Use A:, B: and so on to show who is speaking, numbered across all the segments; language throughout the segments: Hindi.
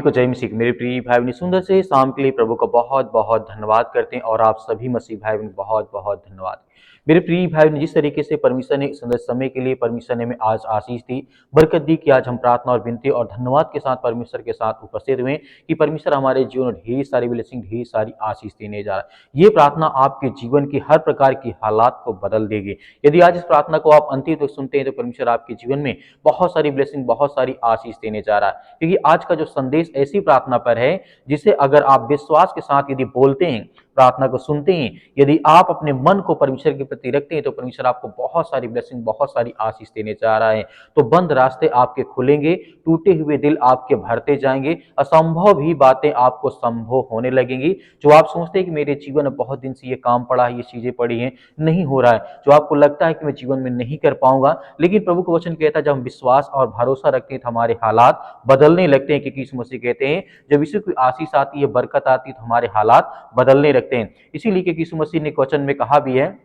A: को जय मसीह। मेरे प्रिय भाई बहन, सुंदर से शाम के लिए प्रभु का बहुत बहुत धन्यवाद करते हैं और आप सभी मसीह भाई बहन बहुत बहुत धन्यवाद। मेरे प्रिय भाई बहन, जिस तरीके से परमेश्वर ने सुंदर समय के लिए परमेश्वर ने हमें आज आशीष दी, बरकत दी कि आज हम प्रार्थना और विनती और धन्यवाद के साथ परमेश्वर के साथ उपस्थित हुए कि परमेश्वर हमारे जीवन में ढेर सारी ब्लेसिंग, ढेर सारी आशीष देने जा रहा है। ये प्रार्थना आपके जीवन की हर प्रकार की हालात को बदल देगी। यदि आज इस प्रार्थना को आप अंतिम तक सुनते हैं तो परमेश्वर आपके जीवन में बहुत सारी ब्लेसिंग, बहुत सारी आशीष देने जा रहा है। क्योंकि आज का जो संदेश ऐसी प्रार्थना पर है जिसे अगर आप विश्वास के साथ यदि बोलते हैं, प्रार्थना को सुनते हैं, यदि आप अपने मन को परमेश्वर के प्रति रखते हैं तो परमेश्वर आपको बहुत सारी ब्लेसिंग, बहुत सारी आशीष देने जा रहा है। तो बंद रास्ते आपके खुलेंगे, टूटे हुए दिल आपके भरते जाएंगे, असंभव भी बातें आपको संभव होने लगेंगी। जो आप सोचते हैं कि मेरे जीवन में बहुत दिन से ये काम पड़ा है, ये चीजें पड़ी हैं, नहीं हो रहा है, जो आपको लगता है कि मैं जीवन में नहीं कर पाऊंगा, लेकिन प्रभु का वचन कहता है जब हम विश्वास और भरोसा रखते हैं तो हमारे हालात बदलने लगते हैं। क्योंकि यीशु मसीह कहते हैं जब यीशु की आशीष आती है, बरकत आती है, तो हमारे हालात बदलने लगते हैं। इसीलिए कि यीशु मसीह ने वचन में कहा भी है,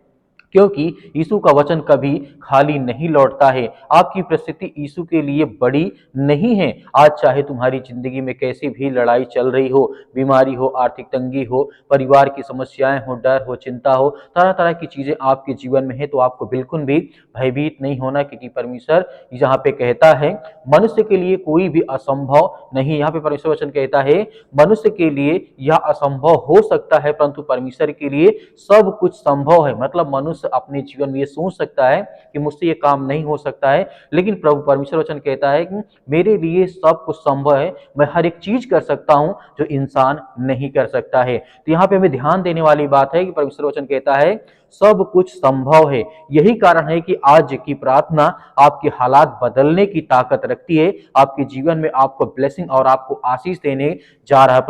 A: क्योंकि यीशु का वचन कभी खाली नहीं लौटता है। आपकी परिस्थिति यीशु के लिए बड़ी नहीं है। आज चाहे तुम्हारी जिंदगी में कैसी भी लड़ाई चल रही हो, बीमारी हो, आर्थिक तंगी हो, परिवार की समस्याएं हो, डर हो, चिंता हो, तरह तरह की चीजें आपके जीवन में है, तो आपको बिल्कुल भी भयभीत नहीं होना। क्योंकि परमेश्वर यहाँ पे कहता है मनुष्य के लिए कोई भी असंभव नहीं। यहाँ पे परमेश्वर वचन कहता है मनुष्य के लिए यह असंभव हो सकता है, परंतु परमेश्वर के लिए सब कुछ संभव है। मतलब मनुष्य अपने जीवन में ये सोच सकता है कि मुझसे ये काम नहीं हो सकता है, लेकिन प्रभु परमेश्वर वचन कहता है कि मेरे लिए सब कुछ संभव है, मैं हर एक चीज कर सकता हूं जो इंसान नहीं कर सकता है। तो यहाँ पे हमें ध्यान देने वाली बात है कि परमेश्वर वचन कहता है सब कुछ संभव है। यही कारण है कि आज की प्रार्थना आपके हालात बदलने की ताकत रखती है। आपके जीवन में आपको ब्लेसिंग और आपको आशीष देने जा रहा है।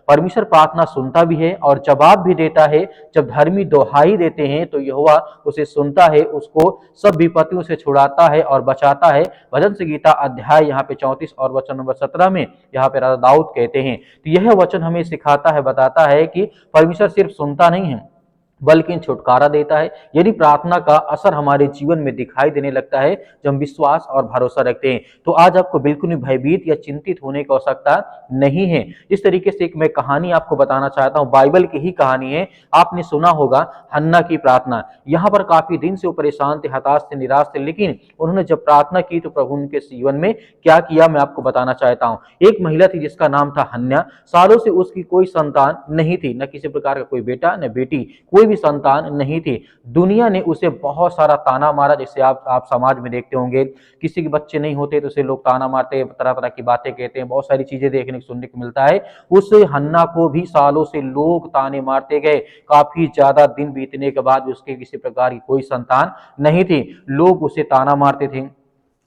A: परमेश्वर प्रार्थना सुनता भी है और जवाब भी देता है। जब धर्मी दोहाई देते हैं तो यहोवा उसे सुनता है, उसको सब विपत्तियों से छुड़ाता है और बचाता है। भजन संगीता अध्याय यहाँ पे 34 और वचन नंबर 17 में यहाँ पे राजा दाऊद कहते हैं। तो यह वचन हमें सिखाता है, बताता है कि परमेश्वर सिर्फ सुनता नहीं है बल्कि छुटकारा देता है। यदि प्रार्थना का असर हमारे जीवन में दिखाई देने लगता है जब हम विश्वास और भरोसा रखते हैं, तो आज आपको बिल्कुल भी भयभीत या चिंतित होने की आवश्यकता नहीं है। इस तरीके से एक मैं कहानी आपको बताना चाहता हूं, बाइबल की ही कहानी है। आपने सुना होगा हन्ना की प्रार्थना। यहाँ पर काफी दिन से वो परेशान थे, हताश थे, निराश थे, लेकिन उन्होंने जब प्रार्थना की तो प्रभु उनके जीवन में क्या किया मैं आपको बताना चाहता हूँ। एक महिला थी जिसका नाम था हन्ना। सालों से उसकी कोई संतान नहीं थी, न किसी प्रकार का कोई बेटा न बेटी, कोई भी संतान नहीं थी। दुनिया ने उसे बहुत सारा ताना मारा, जैसे आप समाज में देखते होंगे किसी के बच्चे नहीं होते तो उसे लोग ताना मारते हैं, तरह तरह की बातें कहते हैं, बहुत सारी चीजें देखने सुनने को मिलता है। उस हन्ना को भी सालों से लोग ताने मारते गए। काफी ज्यादा दिन बीतने के बाद उसके किसी प्रकार की कोई संतान नहीं थी। लोग उसे ताना मारते थे,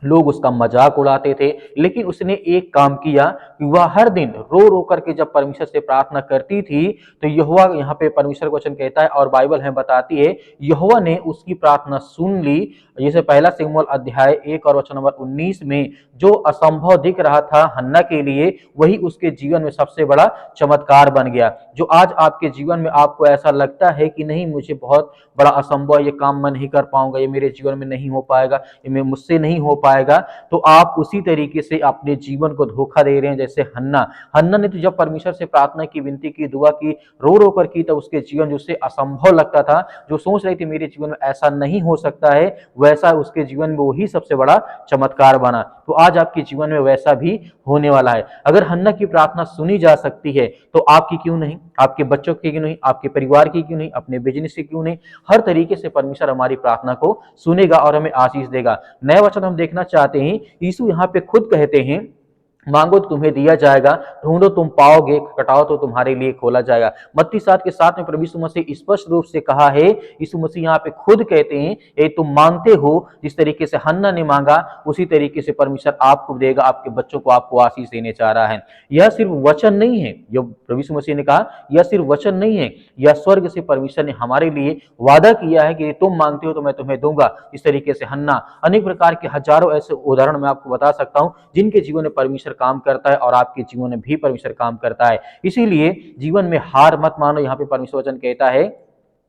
A: लोग उसका मजाक उड़ाते थे, लेकिन उसने एक काम किया कि वह हर दिन रो रो करके जब परमेश्वर से प्रार्थना करती थी तो यहोवा, यहाँ पे परमेश्वर वचन कहता है और बाइबल हमें बताती है, यहोवा ने उसकी प्रार्थना सुन ली। जैसे पहला शमूएल अध्याय 1 और वचन नंबर 19 में जो असंभव दिख रहा था हन्ना के लिए, वही उसके जीवन में सबसे बड़ा चमत्कार बन गया। जो आज आपके जीवन में आपको ऐसा लगता है कि नहीं मुझे बहुत बड़ा असंभव, ये काम मैं नहीं कर पाऊंगा, ये मेरे जीवन में नहीं हो पाएगा, ये मुझसे नहीं हो पाएगा, तो आप उसी तरीके से अपने जीवन को धोखा दे रहे हैं। जैसे हन्ना ने तो जब परमेश्वर से प्रार्थना की, विनती की, दुआ की, रो रो कर की, तो उसके जीवन जो उससे असंभव लगता था, जो सोच रही थी मेरे जीवन में ऐसा नहीं हो सकता है, वैसा उसके जीवन में वही सबसे बड़ा चमत्कार बना। तो आज आपके जीवन में वैसा भी होने वाला है। अगर हन्ना की प्रार्थना सुनी जा सकती है तो आपकी क्यों नहीं, आपके बच्चों की क्यों नहीं, आपके परिवार की क्यों नहीं, अपने बिजनेस की क्यों नहीं। हर तरीके से परमेश्वर हमारी प्रार्थना को सुनेगा और हमें आशीष देगा। नया वचन हम देखना चाहते हैं, यीशु यहाँ पे खुद कहते हैं मांगो तो तुम्हें दिया जाएगा, ढूंढो तुम पाओगे, खटखटाओ तो तुम्हारे लिए खोला जाएगा। मत्ती 7 के 7 में प्रभु यीशु मसीह स्पष्ट रूप से कहा है। यीशु मसीह यहाँ पे खुद कहते हैं ये तुम मांगते हो, जिस तरीके से हन्ना ने मांगा उसी तरीके से परमेश्वर आपको देगा, आपके बच्चों को आपको आशीष देने चाह रहा है। यह सिर्फ वचन नहीं है, जो प्रभु यीशु मसीह ने कहा यह सिर्फ वचन नहीं है, यह स्वर्ग से परमेश्वर ने हमारे लिए वादा किया है कि तुम मांगते हो तो मैं तुम्हें दूंगा। इस तरीके से हन्ना, अनेक प्रकार के हजारों ऐसे उदाहरण मैं आपको बता सकता हूं जिनके जीवन में परमेश्वर काम करता है और आपके जीवन में भी परमेश्वर काम करता है। इसीलिए जीवन में हार मत मानो। यहाँ पे परमेश्वर वचन कहता है,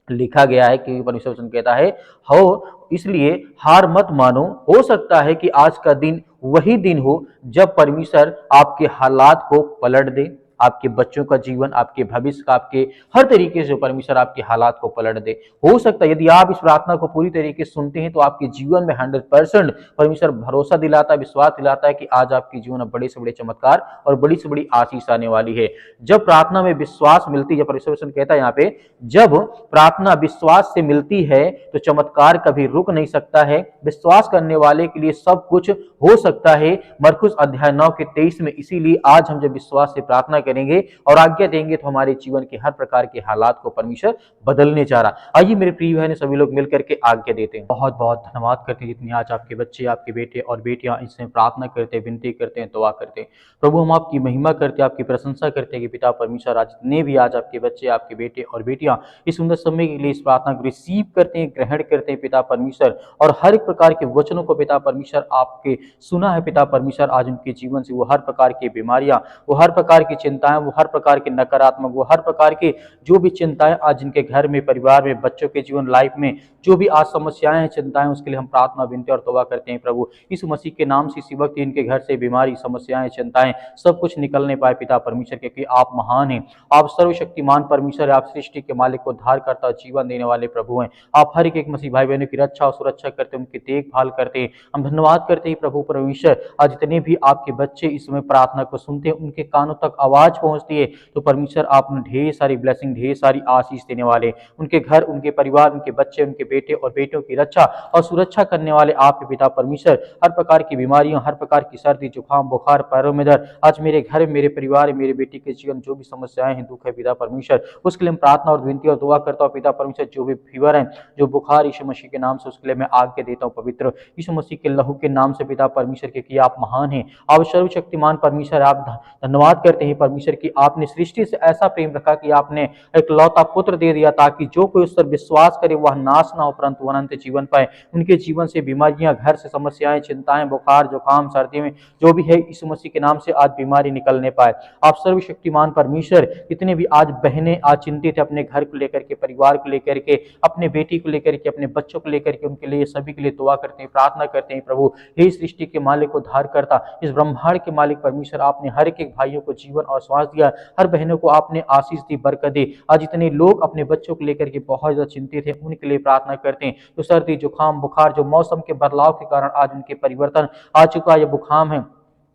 A: लिखा गया है कि परमेश्वर वचन कहता है हो, इसलिए हार मत मानो। हो सकता है कि आज का दिन वही दिन हो जब परमेश्वर आपके हालात को पलट दे, आपके बच्चों का जीवन, आपके भविष्य का, आपके हर तरीके से परमेश्वर आपके हालात को पलट दे। हो सकता है यदि आप इस प्रार्थना को पूरी तरीके से सुनते हैं तो आपके जीवन में 100% परमेश्वर भरोसा दिलाता है, विश्वास दिलाता है कि आज आपके जीवन में बड़े से बड़े चमत्कार और बड़ी से बड़ी आशीष आने वाली है। जब प्रार्थना में विश्वास मिलती है, परमेश्वर वचन कहता है यहाँ पे, जब प्रार्थना विश्वास से मिलती है तो चमत्कार कभी रुक नहीं सकता है। विश्वास करने वाले के लिए सब कुछ हो सकता है। मरकुस अध्याय 9 के 23 में, इसीलिए आज हम जब विश्वास से प्रार्थना करेंगे और आज्ञा देंगे तो हमारे जीवन के हर प्रकार के हालात को परमेश्वर बदलने जा रहा। आइए मेरे प्रिय भाई ने सभी लोग मिलकर के आज्ञा देते हैं। बहुत बहुत धन्यवाद करते हैं जितने आज आपके बच्चे, आपके बेटे और बेटियां इससे प्रार्थना करते हैं, विनती करते हैं, दुआ करते हैं। प्रभु हम आपकी महिमा करते हैं, आपकी प्रशंसा करते हैं कि पिता परमेश्वर आज जितने भी आज आपके बच्चे, आपके बेटे और बेटियां इस सुंदर समय के लिए इस प्रार्थना को रिसीव करते हैं, ग्रहण करते हैं पिता परमेश्वर, और हर एक प्रकार के वचनों को पिता परमेश्वर आपके सुना है पिता परमेश्वर। आज उनके जीवन से वो हर प्रकार की बीमारियां, वो हर प्रकार की चिंताएं, वो हर प्रकार के नकारात्मक, वो हर प्रकार के जो भी चिंताएं आज जिनके घर में, परिवार में, बच्चों के जीवन लाइफ में जो भी आज समस्याएं हैं, चिंताएं, उसके लिए हम प्रार्थना, विनती और तौबा करते हैं प्रभु। इस मसीह के नाम से इसी वक्त इनके घर से बीमारी, समस्याएं, चिंताएं सब कुछ निकलने पाए पिता परमेश्वर, क्योंकि आप महान हैं, आप सर्वशक्तिमान परमेश्वर है, आप सृष्टि के मालिक, को उद्धार करता, जीवन देने वाले प्रभु हैं। आप हर एक मसीह भाई बहनों की रक्षा और सुरक्षा करते, उनकी देखभाल करते। हम धन्यवाद करते हैं प्रभु परमेश्वर, आज जितने भी आपके बच्चे इस समय प्रार्थना को सुनते हैं, उनके कानों तक आवाज पहुंचती है तो परमेश्वर आप ढेर सारी ब्लेसिंग, ढेर सारी आशीष देने वाले, उनके घर, उनके परिवार, उनके बच्चे, उनके बेटे और बेटियों की रक्षा और सुरक्षा करने वाले आपके पिता परमेश्वर। हर प्रकार की बीमारियों, हर प्रकार की सर्दी, जुकाम, बुखार, पैरों में दर्द, आज मेरे घर, मेरे परिवार, मेरे बेटी के जीवन जो भी समस्याएं हैं, दुख है पिता परमेश्वर, उसके लिए हम प्रार्थना और विनती और दुआ करता हूँ पिता परमेश्वर। जो भी फीवर है, जो बुखार, यीशु मसीह के नाम से उसके लिए मैं आज्ञा देता हूँ पवित्र यीशु मसीह के लहू के नाम से पिता परमेश्वर के, कि आप महान हैं, आप सर्वशक्तिमान परमेश्वर। आप धन्यवाद करते हैं परमेश्वर की आपने सृष्टि से ऐसा प्रेम रखा कि आपने एक लौता पुत्र दे दिया, ताकि जो कोई उस पर विश्वास करे वह नाश ना हो परंतु अनंत जीवन पाए। उनके जीवन से बीमारियां, घर से समस्याएं, चिंताएं, बुखार, जुकाम, सर्दी में जो भी है, यीशु मसीह के नाम से आज बीमारी निकलने पाए। आप सर्वशक्तिमान परमेश्वर, जितने भी आज बहनें आज चिंतित है अपने घर को लेकर के, परिवार को लेकर के, अपने बेटी को लेकर के, अपने बच्चों को लेकर के, उनके लिए सभी के लिए दुआ करते हैं, प्रार्थना करते हैं प्रभु। हे सृष्टि के मालिक, उद्धार करता, इस ब्रह्मांड के मालिक परमेश्वर, आपने हर एक भाइयों को जीवन और श्वास दिया, हर बहनों को आपने आशीष दी, बरकत दी। आज इतने लोग अपने बच्चों को लेकर के बहुत ज्यादा चिंतित है, उनके लिए प्रार्थना करते हैं। जो सर्दी, जुकाम, बुखार, जो मौसम के बदलाव के कारण आज उनके परिवर्तन आ चुका है, बुखार है,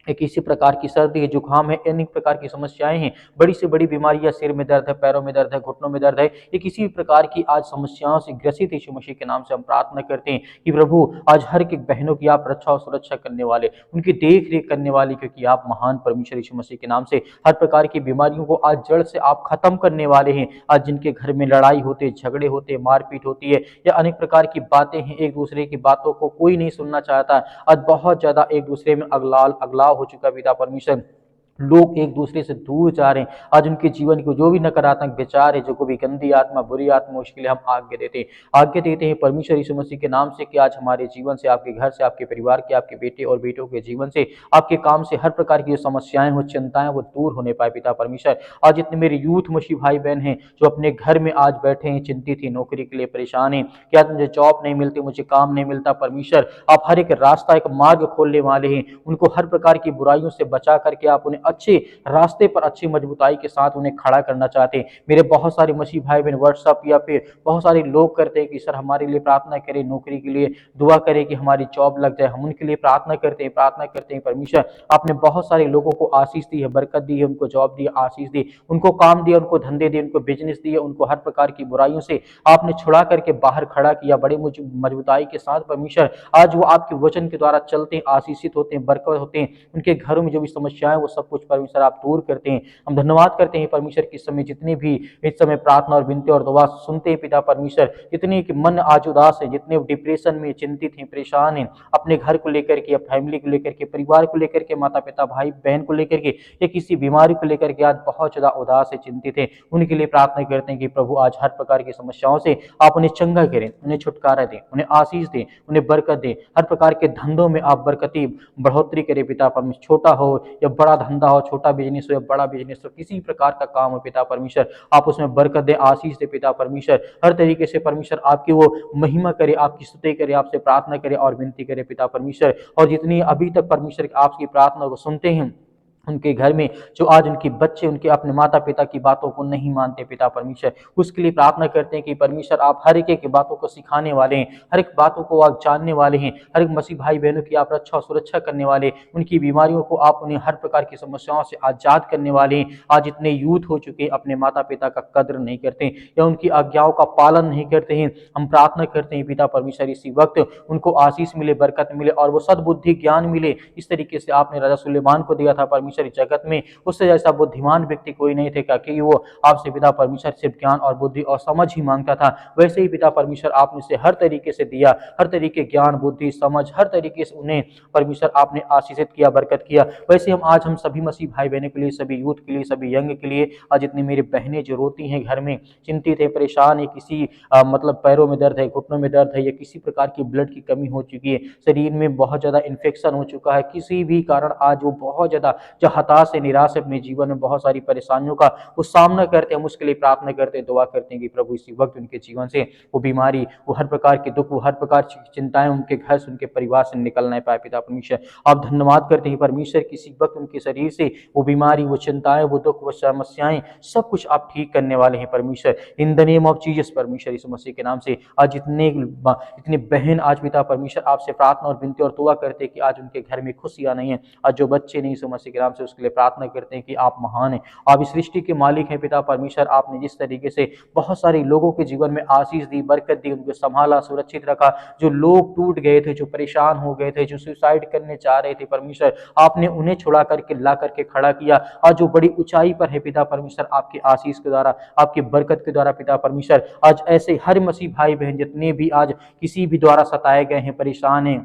A: एक इसी प्रकार की सर्दी है, जुकाम है, अनेक प्रकार की समस्याएं हैं, बड़ी से बड़ी बीमारियां, सिर में दर्द है, पैरों में दर्द है, घुटनों में दर्द है, ये किसी भी प्रकार की आज समस्याओं से ग्रसित यीशु मसीह के नाम से हम प्रार्थना करते हैं कि प्रभु आज हर एक बहनों की आप रक्षा और सुरक्षा करने वाले, उनकी देख रेख करने वाले, क्योंकि आप महान परमेश्वर यीशु मसीह के नाम से हर प्रकार की बीमारियों को आज जड़ से आप खत्म करने वाले हैं। आज जिनके घर में लड़ाई होते, झगड़े होते, मारपीट होती है, या अनेक प्रकार की बातें हैं, एक दूसरे की बातों को कोई नहीं सुनना चाहता, आज बहुत ज्यादा एक दूसरे में अगलाव हो चुका पिता परमेश्वर, लोग एक दूसरे से दूर जा रहे हैं। आज उनके जीवन को जो भी नकारात्मक विचार है, जो कोई भी गंदी आत्मा, बुरी आत्मा, उसके लिए हम आज्ञा देते हैं परमेश्वर यीशु मसीह के नाम से, कि आज हमारे जीवन से, आपके घर से, आपके परिवार के, आपके बेटे और बेटों के जीवन से, आपके काम से हर प्रकार की जो समस्याएं हो, चिंताएं, वो दूर होने पाए पिता परमेश्वर। आज जितने मेरे यूथ मसीह भाई बहन हैं जो अपने घर में आज बैठे हैं, चिंतित हैं, नौकरी के लिए परेशान हैं, क्या मुझे जॉब नहीं मिलती, मुझे काम नहीं मिलता, परमेश्वर आप हर एक रास्ता, एक मार्ग खोलने वाले हैं, उनको हर प्रकार की बुराइयों से बचा करके आप उन्हें अच्छे रास्ते पर, अच्छी मजबूताई के साथ उन्हें खड़ा करना चाहते हैं। मेरे बहुत सारे मसीह भाई बहन व्हाट्सएप या फिर बहुत सारे लोग करते हैं कि सर हमारे लिए प्रार्थना करें, नौकरी के लिए दुआ करें कि हमारी जॉब लग जाए। हम उनके लिए प्रार्थना करते हैं परमेश्वर आपने बहुत सारे लोगों को आशीष दी है, बरकत दी है, उनको जॉब दी, आशीष दी, उनको काम दिया, उनको धंधे दिए, उनको बिजनेस दिए, उनको हर प्रकार की बुराइयों से आपने छुड़ा करके बाहर खड़ा किया बड़े मजबूताई के साथ परमेश्वर। आज वो आपके वचन के द्वारा चलते हैं, आशीषित होते हैं, बरकत होते हैं, उनके घरों में जो भी समस्याएं वो सब कुछ परमेश्वर आप दूर करते हैं। हम धन्यवाद करते हैं परमेश्वर कि इस समय जितने भी इस समय प्रार्थना और विनती और दुआ सुनते हैं पिता परमेश्वर, जितने कि मन आज उदास है, जितने डिप्रेशन में चिंतित हैं, परेशान हैं, अपने घर को लेकर के, फैमिली को लेकर के, परिवार को लेकर के, माता पिता, भाई बहन को लेकर के, या किसी बीमारी को लेकर के आज बहुत ज्यादा उदास है, चिंतित है, उनके लिए प्रार्थना करते हैं कि प्रभु आज हर प्रकार की समस्याओं से आप उन्हें चंगा करें, उन्हें छुटकारा दें, उन्हें आशीष दें, उन्हें बरकत दें, हर प्रकार के धंधों में आप बरकती बढ़ोतरी करें पिता परमेश्वर। छोटा हो या बड़ा धंधा धंधा हो, छोटा बिजनेस हो या बड़ा बिजनेस हो, किसी प्रकार का काम हो पिता परमेश्वर, आप उसमें बरकत दे, आशीष दे पिता परमेश्वर। हर तरीके से परमेश्वर आपकी वो महिमा करे, आपकी स्तुति करे, आपसे प्रार्थना करे और विनती करे पिता परमेश्वर। और जितनी अभी तक परमेश्वर आपकी प्रार्थना को सुनते हैं, उनके घर में जो आज उनके बच्चे उनके अपने माता पिता की बातों को नहीं मानते पिता परमेश्वर, उसके लिए प्रार्थना करते हैं कि परमेश्वर आप हर एक की बातों को सिखाने वाले हैं, हर एक बातों को आप जानने वाले हैं, हर एक मसीह भाई बहनों की आप रक्षा और सुरक्षा करने वाले, उनकी बीमारियों को आप उन्हें हर प्रकार की समस्याओं से आजाद करने वाले हैं। आज इतने यूथ हो चुके अपने माता पिता का कद्र नहीं करते या उनकी आज्ञाओं का पालन नहीं करते हैं। हम प्रार्थना करते हैं पिता परमेश्वर इसी वक्त उनको आशीष मिले, बरकत मिले और वो सद्बुद्धि ज्ञान मिले। इस तरीके से आपने राजा सुलेमान को दिया था परमेश्वर जगत में, उससे जैसा बुद्धिमान व्यक्ति कोई नहीं थे, क्योंकि वो आपसे पिता परमेश्वर से ज्ञान और बुद्धि और समझ ही मांगता था। वैसे ही पिता परमेश्वर आपने से हर तरीके से दिया, हर तरीके ज्ञान बुद्धि समझ हर तरीके से उन्हें परमेश्वर आपने आशीषित किया, बरकत किया। वैसे हम सभी मसीह भाई बहनों के लिए, सभी यूथ के लिए, सभी यंग के लिए, आज जितनी मेरी बहनें जो रोती हैं घर में, चिंतित है, परेशान है, किसी मतलब पैरों में दर्द है, घुटनों में दर्द है या किसी प्रकार की ब्लड की कमी हो चुकी है, शरीर में बहुत ज्यादा इन्फेक्शन हो चुका है, किसी भी कारण आज वो बहुत ज्यादा जो हताश है, निराश है, अपने जीवन में बहुत सारी परेशानियों का वो सामना करते हैं, हम उसके लिए प्रार्थना करते हैं, दुआ करते हैं कि प्रभु इसी वक्त उनके जीवन से वो बीमारी, वो हर प्रकार के दुख, वो हर प्रकार की चिंताएं उनके घर से, उनके परिवार से निकल नहीं पाए पिता परमेश्वर। आप धन्यवाद करते हैं परमेश्वर, किसी वक्त उनके शरीर से वो बीमारी, वो चिंताएं, वो दुख, वो समस्याएं सब कुछ आप ठीक करने वाले हैं परमेश्वर। इन द नेम ऑफ जीसस परमेश्वर, यीशु मसीह के नाम से आज इतने बहन आज पिता परमेश्वर आपसे प्रार्थना और विनती और दुआ करते हैं कि आज उनके घर में खुशियां नहीं है, आज जो बच्चे नहीं यीशु मसीह के नाम से उसके लिए प्रार्थना करते हैं कि आप महान हैं, आप इस सृष्टि के मालिक हैं पिता परमेश्वर। आपने जिस तरीके से बहुत सारे लोगों के जीवन में आशीष दी, बरकत दी, उनको संभाला, सुरक्षित रखा, जो लोग टूट गए थे, जो परेशान हो गए थे, जो सुसाइड करने चाह रहे थे परमेश्वर, आपने उन्हें छुड़ा करके ला करके खड़ा किया। आज जो बड़ी ऊंचाई पर है पिता परमेश्वर, आपके आशीष के द्वारा, आपकी बरकत के द्वारा पिता परमेश्वर, आज ऐसे हर मसीह भाई बहन जितने भी आज किसी भी द्वारा सताए गए हैं, परेशान हैं,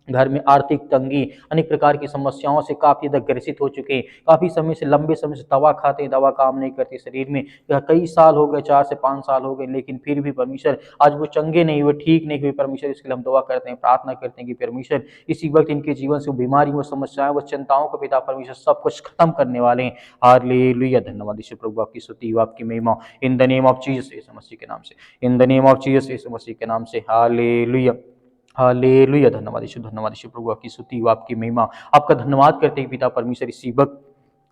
A: घर में आर्थिक तंगी, अनेक प्रकार की समस्याओं से काफी ज्यादा ग्रसित हो चुके हैं, काफी समय से, लंबे समय से दवा खाते हैं, दवा काम नहीं करती शरीर में, या कई साल हो गए, 4 से 5 साल हो गए, लेकिन फिर भी परमेश्वर आज वो चंगे नहीं हुए, ठीक नहीं हुए परमेश्वर। इसके लिए हम दुआ करते हैं, प्रार्थना करते हैं कि परमेश्वर इसी वक्त इनके जीवन से वो बीमारी, वो समस्याएं, वो चिंताओं को पिता परमेश्वर सब कुछ खत्म करने वाले हैं। हालेलुया, धन्यवाद यीशु प्रभु, आपकी स्तुति, आपकी महिमा in the name of Jesus यीशु मसीह के नाम से, in the name of Jesus यीशु मसीह के नाम से। हालेलुया, हालेलुया, धन्यवाद यीशु प्रभु, आपकी स्तुति, आपकी महिमा, आपका धन्यवाद करते हैं पिता परमेश्वर। इसी वक्त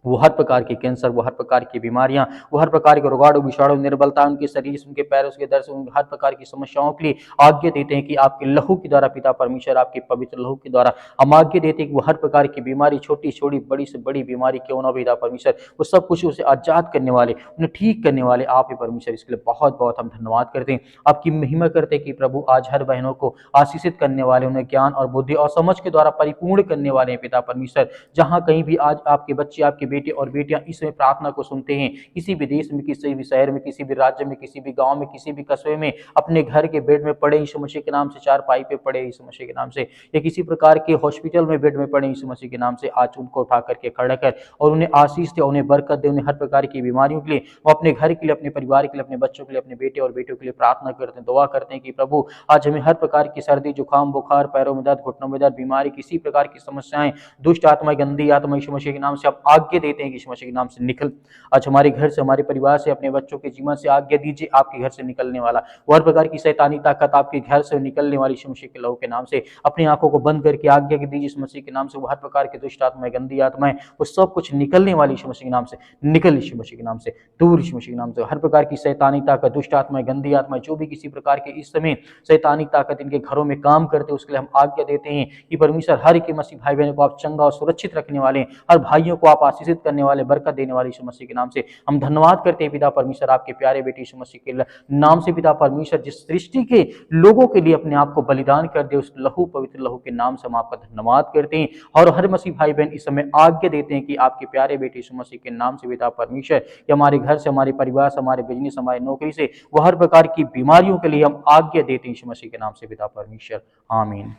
A: वो हर प्रकार के कैंसर, वो हर प्रकार की बीमारियां, वो हर प्रकार के रोगाणु विषाणु, निर्बलता उनके शरीर से, उनके पैरों के दर्द से, हर प्रकार की समस्याओं के लिए आज्ञा देते हैं कि आपके लहू के द्वारा पिता परमेश्वर, आपके पवित्र लहू के द्वारा हम आज्ञा देते हैं कि वो हर प्रकार की बीमारी, छोटी छोटी बड़ी से बड़ी बीमारी क्यों ना पिता परमेश्वर, वो सब कुछ उसे आजाद करने वाले, उन्हें ठीक करने वाले आप ही परमेश्वर। इसके लिए बहुत बहुत हम धन्यवाद करते हैं, आपकी महिमा करते हैं कि प्रभु आज हर बहनों को आशीषित करने वाले, उन्हें ज्ञान और बुद्धि और समझ के द्वारा परिपूर्ण करने वाले हैं पिता परमेश्वर। जहां कहीं भी आज आपके बच्चे, आपके बेटे और बेटियां इसमें प्रार्थना को सुनते हैं, किसी भी देश में, किसी भी शहर में, किसी भी राज्य में, किसी भी गांव में, किसी भी कस्बे में, अपने घर के बेड में पड़े यीशु मसीह के नाम से, चारपाई पे पड़े यीशु मसीह के नाम से, या किसी प्रकार के हॉस्पिटल में बेड में पड़े यीशु मसीह के नाम से, आज उनको उठा करके खड़ा कर और उन्हें आशीष दे, उन्हें बरकत दे, उन्हें हर प्रकार की बीमारियों के लिए, वो अपने घर के लिए, अपने परिवार के लिए, अपने बच्चों के लिए, अपने बेटे और बेटियों के लिए प्रार्थना करते हैं, दुआ करते हैं कि प्रभु आज हमें हर प्रकार की सर्दी, जुकाम, बुखार, पैरों में दर्द, घुटनों में दर्द, बीमारी, किसी प्रकार की समस्याएं, दुष्ट आत्मा, गंदी आत्मा यीशु मसीह के नाम से आप आज्ञा देते हैं कि यीशु मसीह के नाम से निकल। आज हमारे घर से, हमारे परिवार से, अपने बच्चों के जीवन से आज्ञा दीजिए, आपके घर से निकलने वाला वो हर प्रकार की शैतानी ताकत आपके घर से निकलने वाली यीशु मसीह के लहू के नाम से, अपनी आंखों को बंद करके आज्ञा दीजिए यीशु मसीह के नाम से, वो हर प्रकार की दुष्ट आत्माएं, गंदी आत्माएं, वो सब कुछ निकलने वाली यीशु मसीह के नाम से, निकल यीशु मसीह के नाम से, दूर यीशु मसीह के नाम से, हर प्रकार की शैतानी ताकत, दुष्ट आत्माएं, गंदी आत्माएं, जो भी किसी प्रकार के इस समय शैतानी ताकत इनके घरों में काम करते, उसके लिए हम आज्ञा देते हैं कि परमेश्वर हर एक मसीह भाई बहनों को आप चंगा और सुरक्षित रखने वाले, हर भाइयों को आप आशीषित करने वाले, बरकत देने वाले यीशु मसीह के नाम से हम धन्यवाद करते हैं पिता परमेश्वर, आपके प्यारे बेटे यीशु मसीह के नाम से पिता परमेश्वर, जिस सृष्टि के लोगों के लिए अपने आप को बलिदान कर दे, उस लहू, पवित्र लहू के नाम से हम आपका धन्यवाद करते हैं। और हर मसीह भाई बहन इस समय आज्ञा देते हैं कि आपके प्यारे बेटे यीशु मसीह के नाम से पिता परमेश्वर, कि हमारे घर से, हमारे परिवार से, हमारे बिजनेस, हमारी नौकरी से, वो हर प्रकार की बीमारियों के लिए हम आज्ञा देते हैं यीशु मसीह के नाम से पिता परमेश्वर, आमीन।